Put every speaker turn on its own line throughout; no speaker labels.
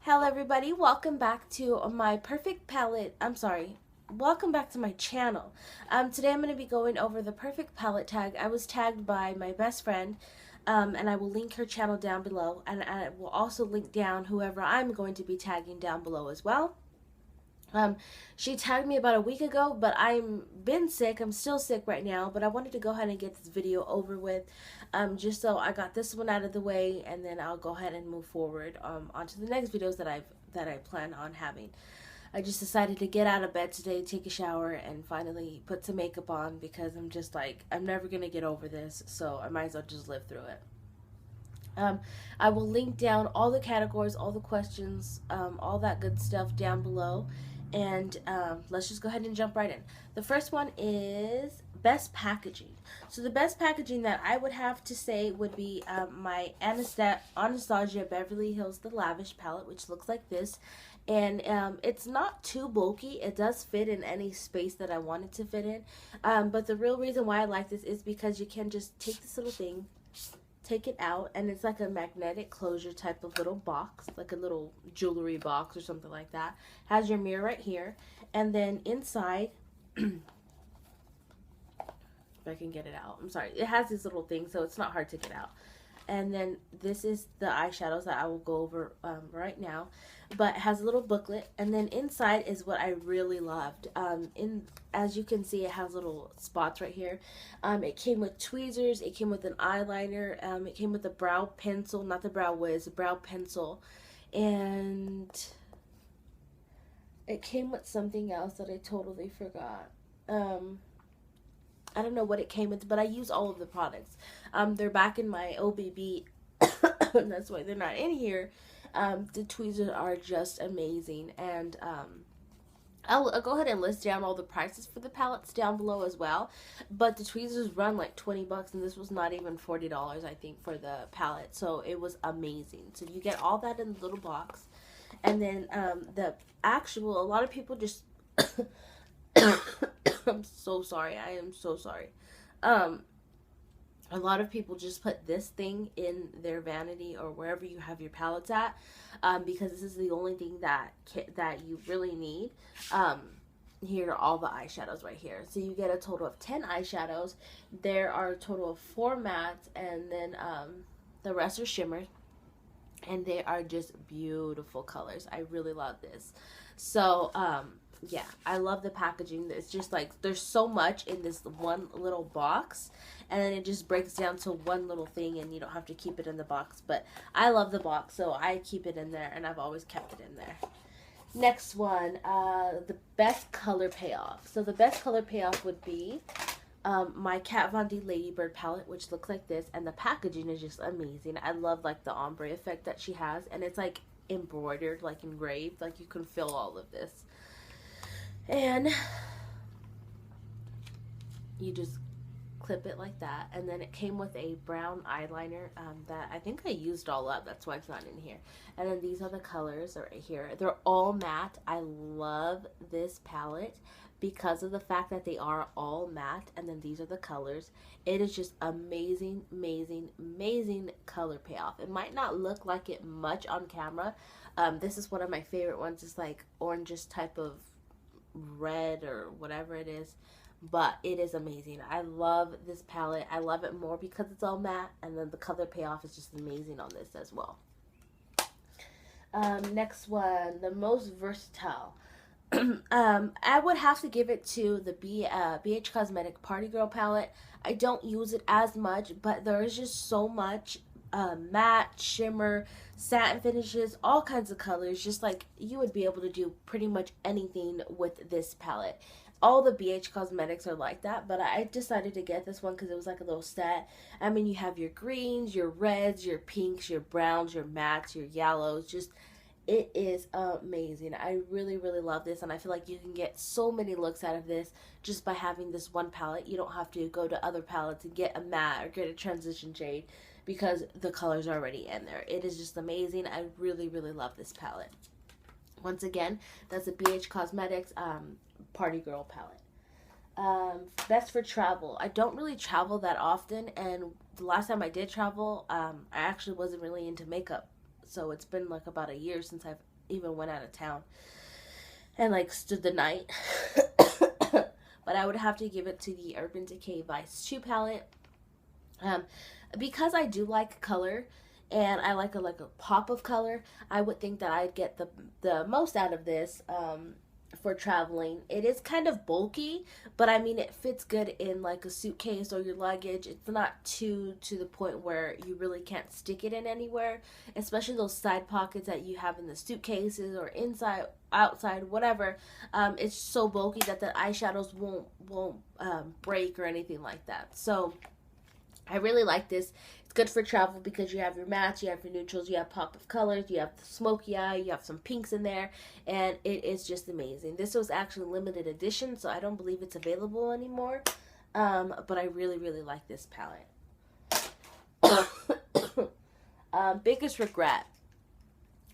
Hello everybody, welcome back to my perfect palette. Welcome back to my channel. Today I'm going to be going over the perfect palette tag. I was tagged by my best friend, and I will link her channel down below, and I will also link down whoever I'm going to be tagging down below as well. She tagged me about a week ago, but I'm been sick. I'm still sick right now, but I wanted to go ahead and get this video over with, just so I got this one out of the way, and then I'll go ahead and move forward onto the next videos that I plan on having. I just decided to get out of bed today, take a shower, and finally put some makeup on because I'm just like, I'm never gonna get over this, so I might as well just live through it. I will link down all the categories, all the questions, all that good stuff down below. And let's just go ahead and jump right in. The first one is best packaging. So the best packaging that I would have to say would be my Anastasia Beverly Hills The Lavish palette, which looks like this. And it's not too bulky. It does fit in any space that I want it to fit in. But the real reason why I like this is because you can just take this little thing, take it out, and it's like a magnetic closure type of little box, like a little jewelry box or something like that. Has your mirror right here, and then inside if I can get it out, I'm sorry, it has this little thing, so it's not hard to get out. And then this is the eyeshadows that I will go over right now, but it has a little booklet, and then inside is what I really loved. As you can see, it has little spots right here. It came with tweezers, it came with an eyeliner, it came with a brow pencil, not the brow wiz, a brow pencil, and it came with something else that I totally forgot. I don't know what it came with, but I use all of the products. They're back in my OBB, and that's why they're not in here. The tweezers are just amazing, and I'll go ahead and list down all the prices for the palettes down below as well. But the tweezers run like 20 bucks, and this was not even $40, I think, for the palette. So it was amazing. So you get all that in the little box, and then a lot of people just I'm so sorry. I am so sorry. A lot of people just put this thing in their vanity or wherever you have your palettes at, because this is the only thing that you really need. Here are all the eyeshadows right here. So you get a total of 10 eyeshadows. There are a total of 4 mattes, and then the rest are shimmers. And they are just beautiful colors. I really love this. So, yeah, I love the packaging. It's just like there's so much in this one little box, and then it just breaks down to one little thing, and you don't have to keep it in the box. But I love the box, so I keep it in there, and I've always kept it in there. Next one, the best color payoff. So the best color payoff would be my Kat Von D Ladybird palette, which looks like this, and the packaging is just amazing. I love like the ombre effect that she has, and it's like embroidered, like engraved, like you can feel all of this. And you just clip it like that, and then it came with a brown eyeliner that I think I used all up, that's why it's not in here. And then these are the colors right here. They're all matte. I love this palette because of the fact that they are all matte, and then these are the colors. It is just amazing, amazing, amazing color payoff. It might not look like it much on camera. This is one of my favorite ones. It's like orangish type of red or whatever it is, but it is amazing. I love this palette. I love it more because it's all matte, and then the color payoff is just amazing on this as well. Next one, the most versatile. I would have to give it to the BH Cosmetic Party Girl palette. I don't use it as much, but there is just so much matte, shimmer, satin finishes, all kinds of colors. Just like you would be able to do pretty much anything with this palette. All the BH Cosmetics are like that, but I decided to get this one because it was like a little set. I mean, you have your greens, your reds, your pinks, your browns, your mattes, your yellows. Just, it is amazing. I really, really love this, and I feel like you can get so many looks out of this just by having this one palette. You don't have to go to other palettes and get a matte or get a transition shade because the colors are already in there. It is just amazing. I really, really love this palette. Once again, that's a BH Cosmetics Party Girl palette. Best for travel. I don't really travel that often, and the last time I did travel, I actually wasn't really into makeup. So it's been like about a year since I've even went out of town and like stood the night. But I would have to give it to the Urban Decay Vice 2 palette. Um, because I do like color and I like a pop of color, I would think that I'd get the most out of this for traveling. It is kind of bulky, but I mean it fits good in like a suitcase or your luggage. It's not too to the point where you really can't stick it in anywhere, especially those side pockets that you have in the suitcases or inside, outside, whatever. It's so bulky that the eyeshadows won't break or anything like that. So I really like this. It's good for travel because you have your mattes, you have your neutrals, you have pop of colors, you have the smoky eye, you have some pinks in there, and it is just amazing. This was actually limited edition, so I don't believe it's available anymore. But I really, really like this palette. Biggest regret.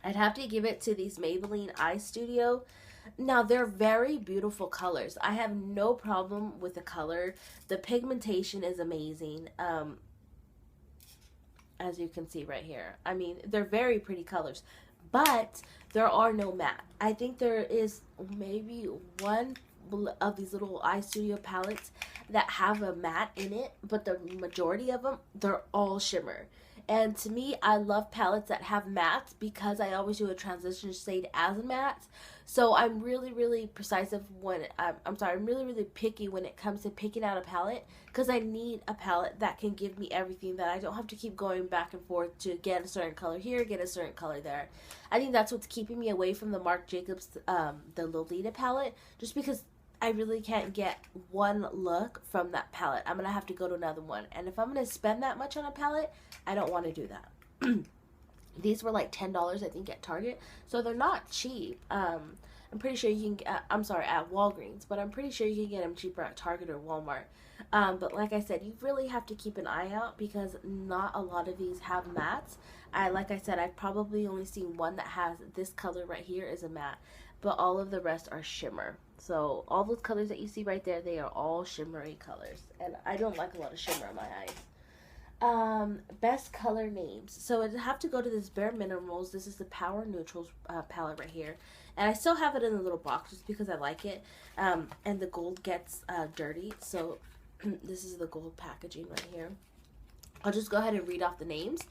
I'd have to give it to these Maybelline Eye Studio. Now, they're very beautiful colors. I have no problem with the color. The pigmentation is amazing, as you can see right here. I mean, they're very pretty colors, but there are no matte. I think there is maybe one of these little Eye Studio palettes that have a matte in it, but the majority of them, they're all shimmer. And to me, I love palettes that have mattes because I always do a transition shade as a matte. So I'm really, really precise of when, I'm really, really picky when it comes to picking out a palette, because I need a palette that can give me everything, that I don't have to keep going back and forth to get a certain color here, get a certain color there. I think that's what's keeping me away from the Marc Jacobs, the Lolita palette, just because I really can't get one look from that palette. I'm going to have to go to another one. And if I'm going to spend that much on a palette, I don't want to do that. These were like $10, I think, at Target. So they're not cheap. I'm pretty sure you can, at Walgreens. But I'm pretty sure you can get them cheaper at Target or Walmart. But like I said, you really have to keep an eye out because not a lot of these have mattes. Like I said, I've probably only seen one that has this color right here is a matte. But all of the rest are shimmer. So all those colors that you see right there, they are all shimmery colors. And I don't like a lot of shimmer in my eyes. Best color names. So I'd have to go to this Bare Minerals. This is the Power Neutrals palette right here. And I still have it in the little box just because I like it. And the gold gets dirty. So this is the gold packaging right here. I'll just go ahead and read off the names.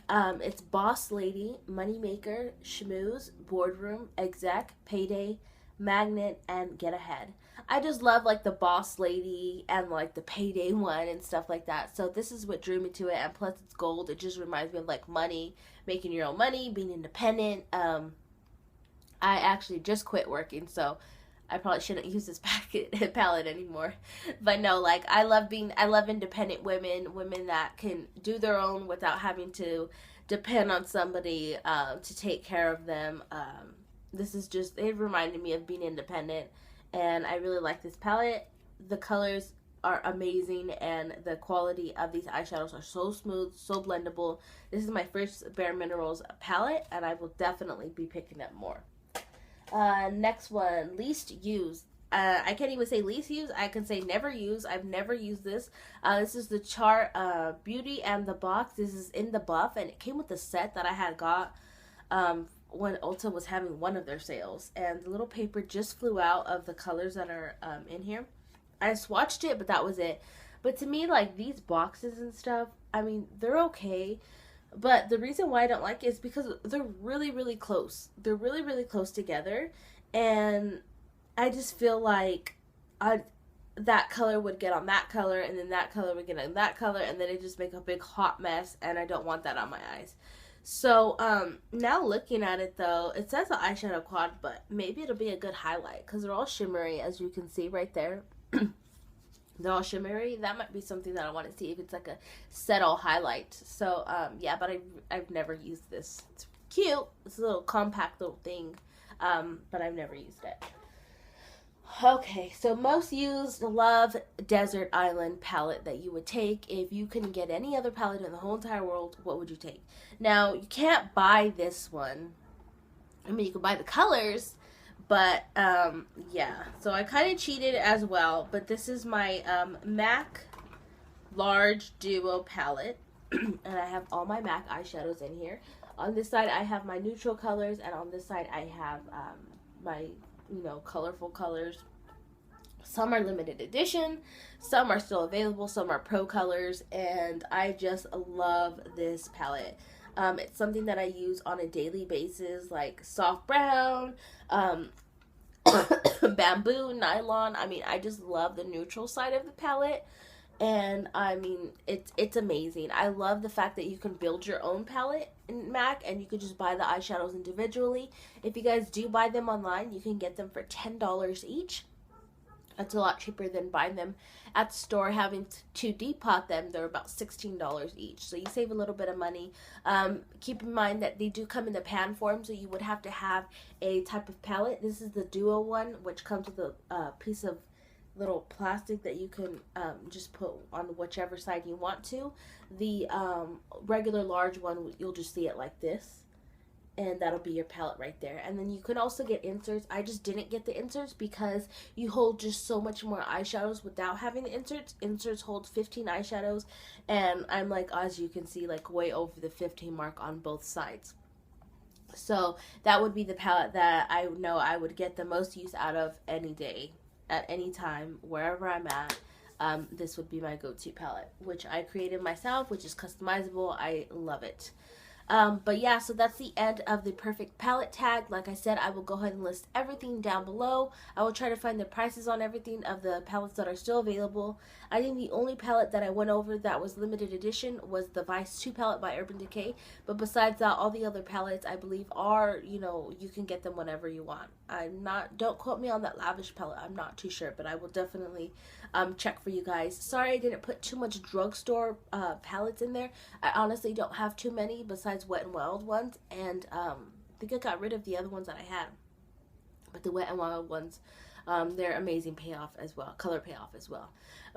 It's Boss Lady, Moneymaker, Schmooze, Boardroom, Exec, Payday, Magnet, and Get Ahead. I just love like the Boss Lady and like the Payday one and stuff like that. So this is what drew me to it, and plus it's gold. It just reminds me of like money, making your own money, being independent. I actually just quit working, so I probably shouldn't use this palette anymore. But no, like I love independent women that can do their own without having to depend on somebody to take care of them. This is just, it reminded me of being independent, and I really like this palette. The colors are amazing, and the quality of these eyeshadows are so smooth, so blendable. This is my first Bare Minerals palette, and I will definitely be picking up more. Next one, least used. I can't even say least used. I can say never used. I've never used this. This is the Tarte Beauty and the box. This is in the buff, and it came with the set that I had got when Ulta was having one of their sales. And the little paper just flew out of the colors that are in here. I swatched it, but that was it. But to me, like these boxes and stuff, I mean, they're okay. But the reason why I don't like it is because they're really, really close. They're really, really close together. And I just feel like that color would get on that color, and then that color would get on that color, and then it just make a big hot mess, and I don't want that on my eyes. So, now looking at it though, it says the eyeshadow quad, but maybe it'll be a good highlight, because they're all shimmery, as you can see right there. They're all shimmery. That might be something that I want to see if it's like a settle highlight. So, yeah, but I've never used this. It's cute. It's a little compact little thing, but I've never used it. Okay, so most used, love Desert Island palette that you would take. If you couldn't get any other palette in the whole entire world, what would you take? Now, you can't buy this one. I mean, you can buy the colors, but, yeah. So I kind of cheated as well, but this is my MAC Large Duo palette, and I have all my MAC eyeshadows in here. On this side I have my neutral colors, and on this side I have my, you know, colorful colors. Some are limited edition, some are still available, some are pro colors, and I just love this palette. It's something that I use on a daily basis, like soft brown, bamboo, nylon. I mean, I just love the neutral side of the palette. And I mean, it's amazing. I love the fact that you can build your own palette in MAC, and you can just buy the eyeshadows individually. If you guys do buy them online, you can get them for $10 each. That's a lot cheaper than buying them at the store, having to depot them. They're about $16 each, so you save a little bit of money. Keep in mind that they do come in the pan form, so you would have to have a type of palette. This is the duo one, which comes with a piece of little plastic that you can just put on whichever side you want to. The regular large one, you'll just see it like this, and that'll be your palette right there. And then you can also get inserts. I just didn't get the inserts because you hold just so much more eyeshadows without having the inserts. Inserts hold 15 eyeshadows, and I'm like, as you can see, like way over the 15 mark on both sides. So that would be the palette that I know I would get the most use out of any day, at any time, wherever I'm at. This would be my go-to palette, which I created myself, which is customizable. I love it. But yeah, so that's the end of the perfect palette tag. Like I said, I will go ahead and list everything down below. I will try to find the prices on everything of the palettes that are still available. I think the only palette that I went over that was limited edition was the Vice 2 palette by Urban Decay. But besides that, all the other palettes I believe are, you know, you can get them whenever you want. Don't quote me on that Lavish palette. I'm not too sure, but I will definitely check for you guys. Sorry I didn't put too much drugstore palettes in there. I honestly don't have too many besides Wet n Wild ones, and I think I got rid of the other ones that I had. But the Wet n Wild ones, they're amazing payoff as well, color payoff as well.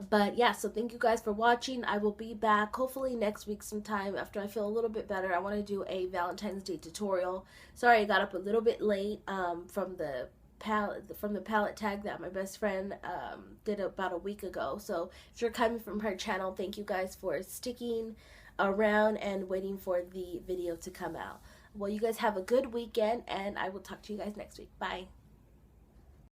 But yeah, so thank you guys for watching. I will be back hopefully next week sometime after I feel a little bit better. I want to do a Valentine's Day tutorial. Sorry I got up a little bit late from the palette tag that my best friend did about a week ago. So if you're coming from her channel, thank you guys for sticking around and waiting for the video to come out. Well, you guys have a good weekend, and I will talk to you guys next week. Bye.